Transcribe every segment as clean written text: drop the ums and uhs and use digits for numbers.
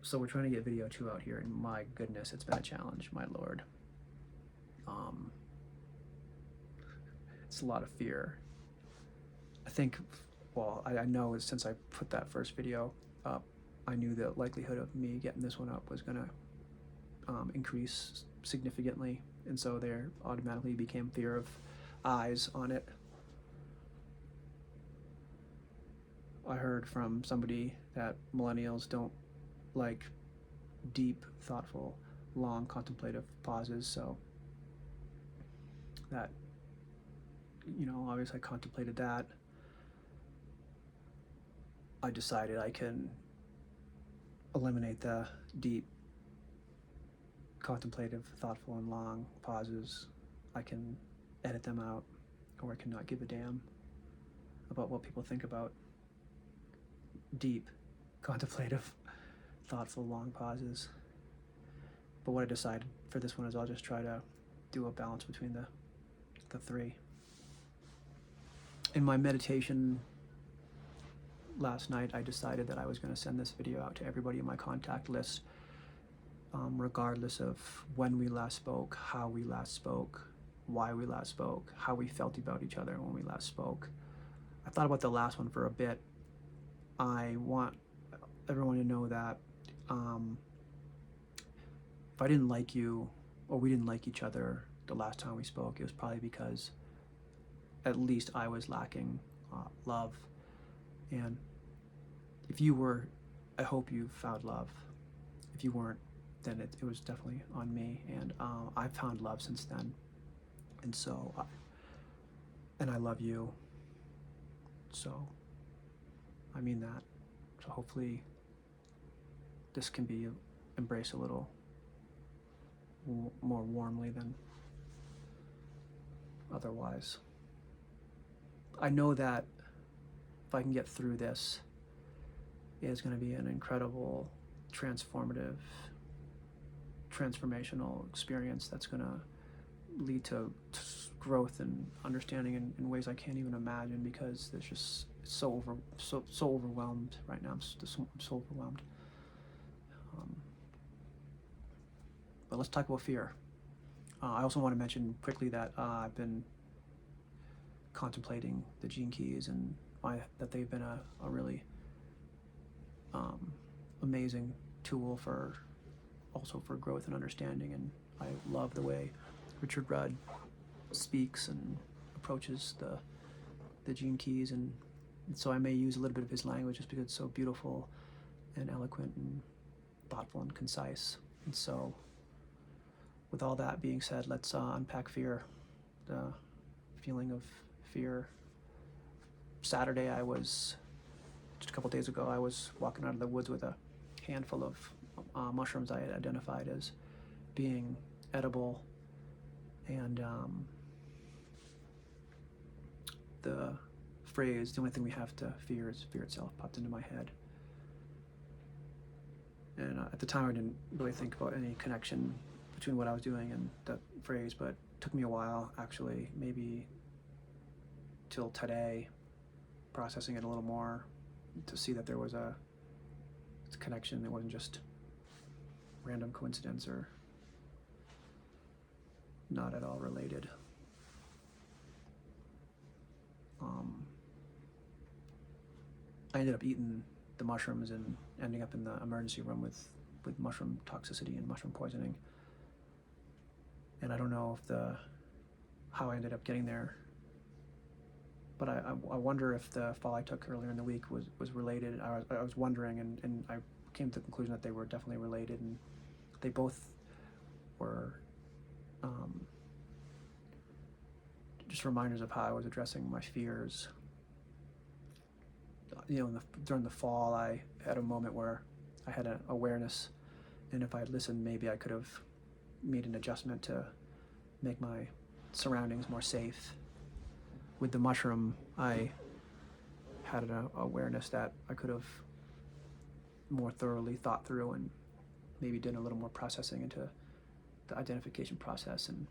So we're trying to get video 2 out here, and my goodness, it's been a challenge, my lord. Um, it's a lot of fear. I think, well, I know since I put that first video up, I knew the likelihood of me getting this one up was gonna increase significantly, and so there automatically became fear of eyes on it. I heard from somebody that millennials don't like deep, thoughtful, long, contemplative pauses, so that, obviously I contemplated that. I decided I can eliminate the deep, contemplative, thoughtful, and long pauses. I can edit them out, or I can not give a damn about what people think about deep, contemplative, thoughtful, long pauses. But what I decided for this one is I'll just try to do a balance between the three. In my meditation last night, I decided that I was going to send this video out to everybody in my contact list, regardless of when we last spoke, how we last spoke, why we last spoke, how we felt about each other when we last spoke. I thought about the last one for a bit. I want everyone to know that if I didn't like you, or we didn't like each other the last time we spoke, it was probably because at least I was lacking love. And if you were, I hope you found love. If you weren't, then it was definitely on me. And I've found love since then. And so, and I love you. So, I mean that. So hopefully this can be embraced a little more warmly than otherwise. I know that if I can get through this, it is going to be an incredible, transformational experience that's going to lead to growth and understanding in ways I can't even imagine, because there's just so overwhelmed right now. I'm so overwhelmed. But let's talk about fear. I also want to mention quickly that I've been contemplating the Gene Keys, and that they've been a really amazing tool for growth and understanding. And I love the way Richard Rudd speaks and approaches the Gene Keys, and so I may use a little bit of his language just because it's so beautiful and eloquent and thoughtful and concise. And so, with all that being said, let's unpack fear, the feeling of fear. Saturday, just a couple days ago, I was walking out of the woods with a handful of mushrooms I had identified as being edible, and the phrase, "the only thing we have to fear is fear itself," popped into my head. And at the time, I didn't really think about any connection between what I was doing and that phrase, but it took me a while, actually, maybe till today, processing it a little more, to see that there was a connection. It wasn't just random coincidence or not at all related. I ended up eating the mushrooms and ending up in the emergency room with mushroom toxicity and mushroom poisoning. And I don't know how I ended up getting there, but I wonder if the fall I took earlier in the week was related. I was wondering, and I came to the conclusion that they were definitely related, and they both were just reminders of how I was addressing my fears. During the fall, I had a moment where I had an awareness, and if I had listened, maybe I could have made an adjustment to make my surroundings more safe. With the mushroom, I had an awareness that I could have more thoroughly thought through, and maybe did a little more processing into the identification process, and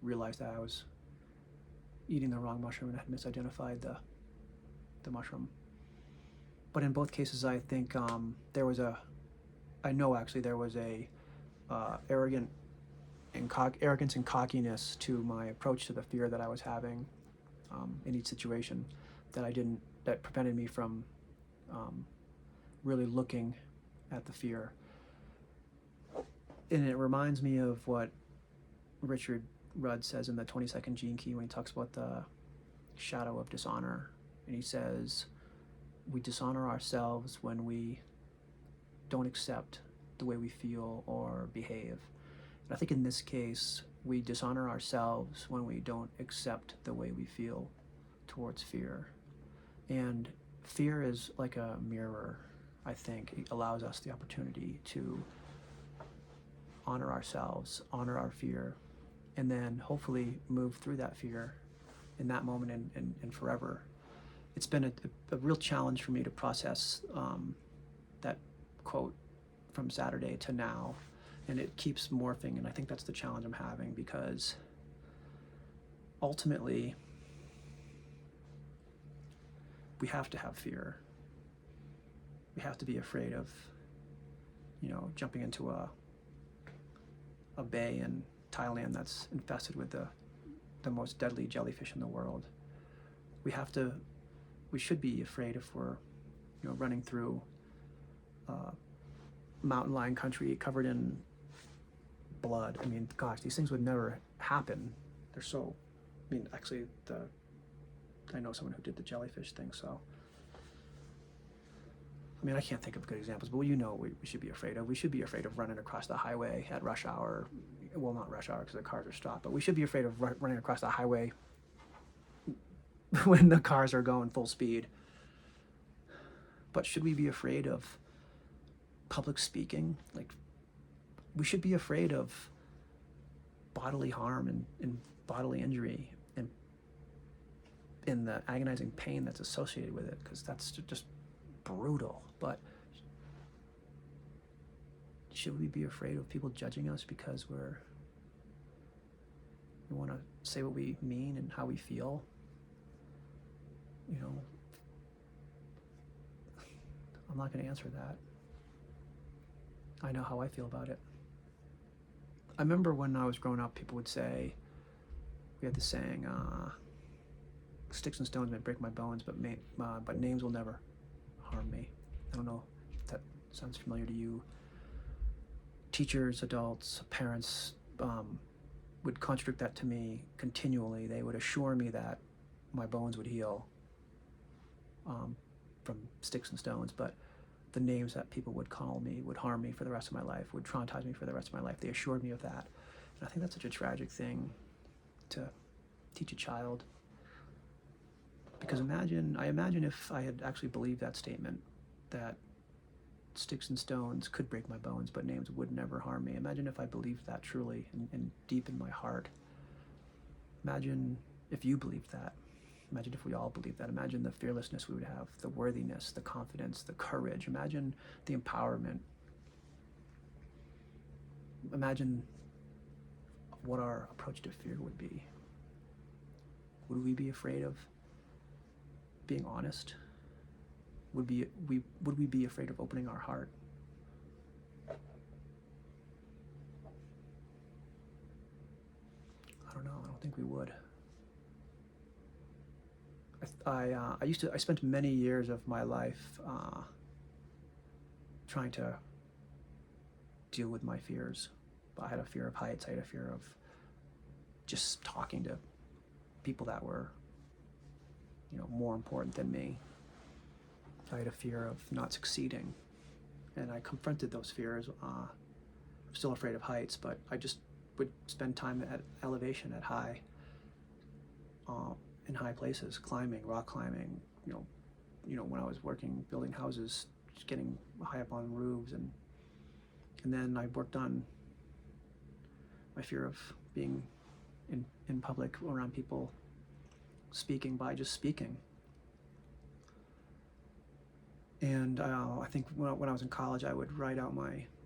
realized that I was eating the wrong mushroom and had misidentified the mushroom. But in both cases, I think there was a, I know actually there was a arrogance and cockiness to my approach to the fear that I was having in each situation that prevented me from really looking at the fear. And it reminds me of what Richard Rudd says in the 22nd Gene Key when he talks about the shadow of dishonor. And he says, we dishonor ourselves when we don't accept the way we feel or behave. And I think in this case, we dishonor ourselves when we don't accept the way we feel towards fear. And fear is like a mirror, I think. It allows us the opportunity to honor ourselves, honor our fear, and then hopefully move through that fear in that moment and forever. It's been a real challenge for me to process that quote from Saturday to now, and it keeps morphing, and I think that's the challenge I'm having, because ultimately we have to have fear. We have to be afraid of, jumping into a bay in Thailand that's infested with the most deadly jellyfish in the world. We should be afraid if we're, running through mountain lion country covered in blood. I mean, gosh, these things would never happen. They're so, actually, I know someone who did the jellyfish thing, so. I can't think of good examples, but we should be afraid of. We should be afraid of running across the highway at rush hour. Well, not rush hour because the cars are stopped, but we should be afraid of running across the highway when the cars are going full speed. But should we be afraid of public speaking? Like, we should be afraid of bodily harm and bodily injury and in the agonizing pain that's associated with it, because that's just brutal. But should we be afraid of people judging us because we want to say what we mean and how we feel? I'm not going to answer that. I know how I feel about it. I remember when I was growing up, people would say, we had this saying, sticks and stones may break my bones, but names will never harm me. I don't know if that sounds familiar to you. Teachers, adults, parents would contradict that to me continually. They would assure me that my bones would heal from sticks and stones, but the names that people would call me would harm me for the rest of my life, would traumatize me for the rest of my life. They assured me of that. And I think that's such a tragic thing to teach a child. Because I imagine if I had actually believed that statement, that sticks and stones could break my bones, but names would never harm me. Imagine if I believed that truly and deep in my heart. Imagine if you believed that. Imagine if we all believed that. Imagine the fearlessness we would have, the worthiness, the confidence, the courage. Imagine the empowerment. Imagine what our approach to fear would be. Would we be afraid of being honest? Would we be afraid of opening our heart? I don't know. I don't think we would. I spent many years of my life trying to deal with my fears. I had a fear of heights. I had a fear of just talking to people that were, more important than me. I had a fear of not succeeding, and I confronted those fears. I'm still afraid of heights, but I just would spend time at elevation, in high places, climbing, rock climbing. When I was working building houses, just getting high up on roofs, and then I worked on my fear of being in public around people, speaking by just speaking. And I think when I was in college, I would write out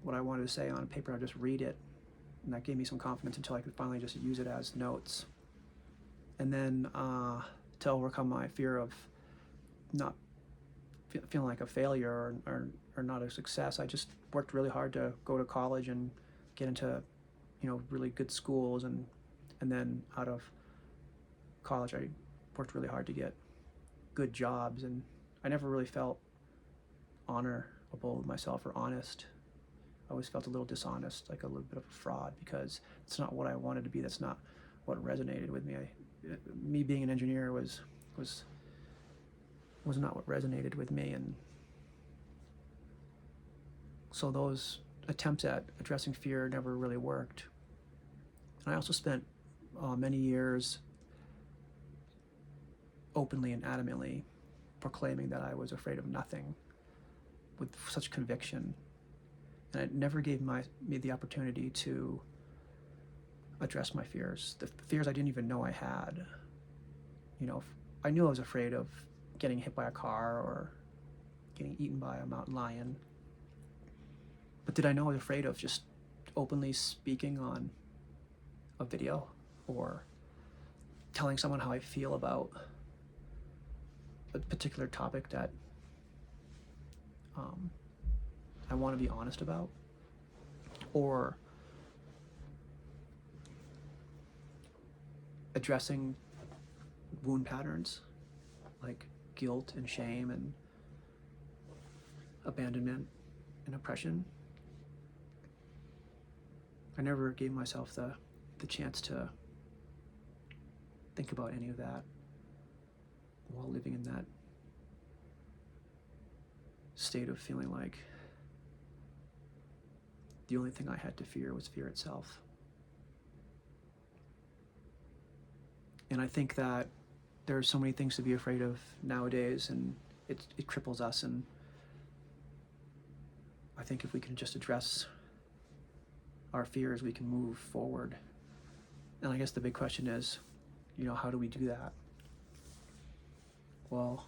what I wanted to say on paper. I'd just read it, and that gave me some confidence until I could finally just use it as notes. And then to overcome my fear of feeling like a failure or not a success. I just worked really hard to go to college and get into, really good schools, and then out of college I worked really hard to get good jobs, and I never really felt honorable with myself or honest. I always felt a little dishonest, like a little bit of a fraud, because it's not what I wanted to be. That's not what resonated with me. Me being an engineer was not what resonated with me, and so those attempts at addressing fear never really worked. And I also spent many years openly and adamantly proclaiming that I was afraid of nothing with such conviction, and it never gave me the opportunity to address my fears, the fears I didn't even know I had. I knew I was afraid of getting hit by a car or getting eaten by a mountain lion, but did I know I was afraid of just openly speaking on a video or telling someone how I feel about a particular topic that I want to be honest about, or addressing wound patterns like guilt and shame and abandonment and oppression. I never gave myself the chance to think about any of that while living in that state of feeling like the only thing I had to fear was fear itself. And I think that there are so many things to be afraid of nowadays, and it cripples us. And I think if we can just address our fears, we can move forward. And I guess the big question is, how do we do that? Well,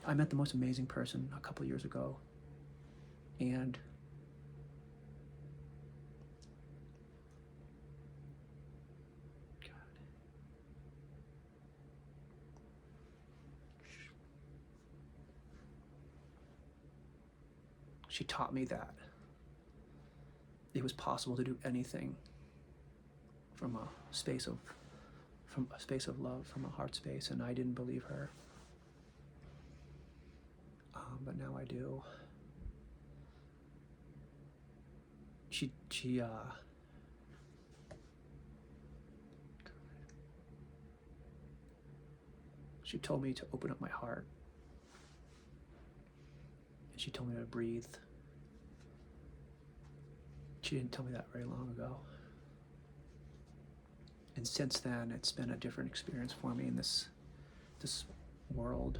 I met the most amazing person a couple years ago, and she taught me that it was possible to do anything from a space of love, from a heart space, and I didn't believe her. But now I do. She told me to open up my heart. And she told me to breathe. She didn't tell me that very long ago. And since then, it's been a different experience for me in this world.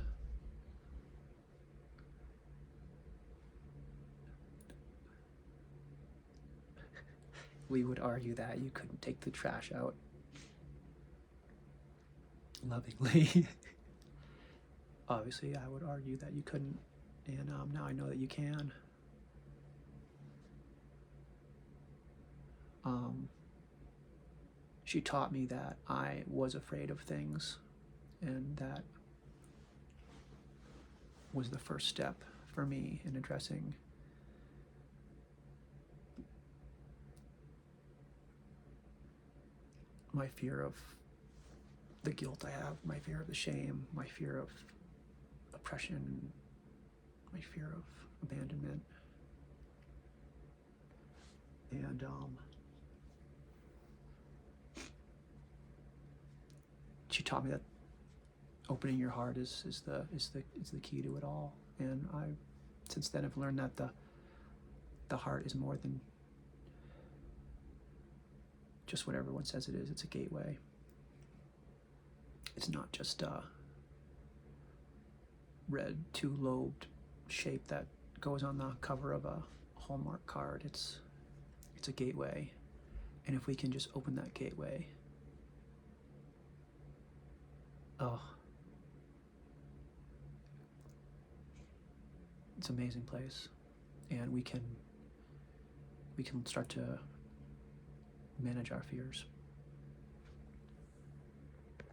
We would argue that you couldn't take the trash out lovingly. Obviously, I would argue that you couldn't, and now I know that you can. She taught me that I was afraid of things, and that was the first step for me in addressing my fear of the guilt I have, my fear of the shame, my fear of oppression, my fear of abandonment. And she taught me that opening your heart is the key to it all. And I, since then, have learned that the heart is more than just what everyone says it is. It's a gateway. It's not just a red two-lobed shape that goes on the cover of a Hallmark card. It's a gateway, and if we can just open that gateway, it's an amazing place, and we can start to manage our fears.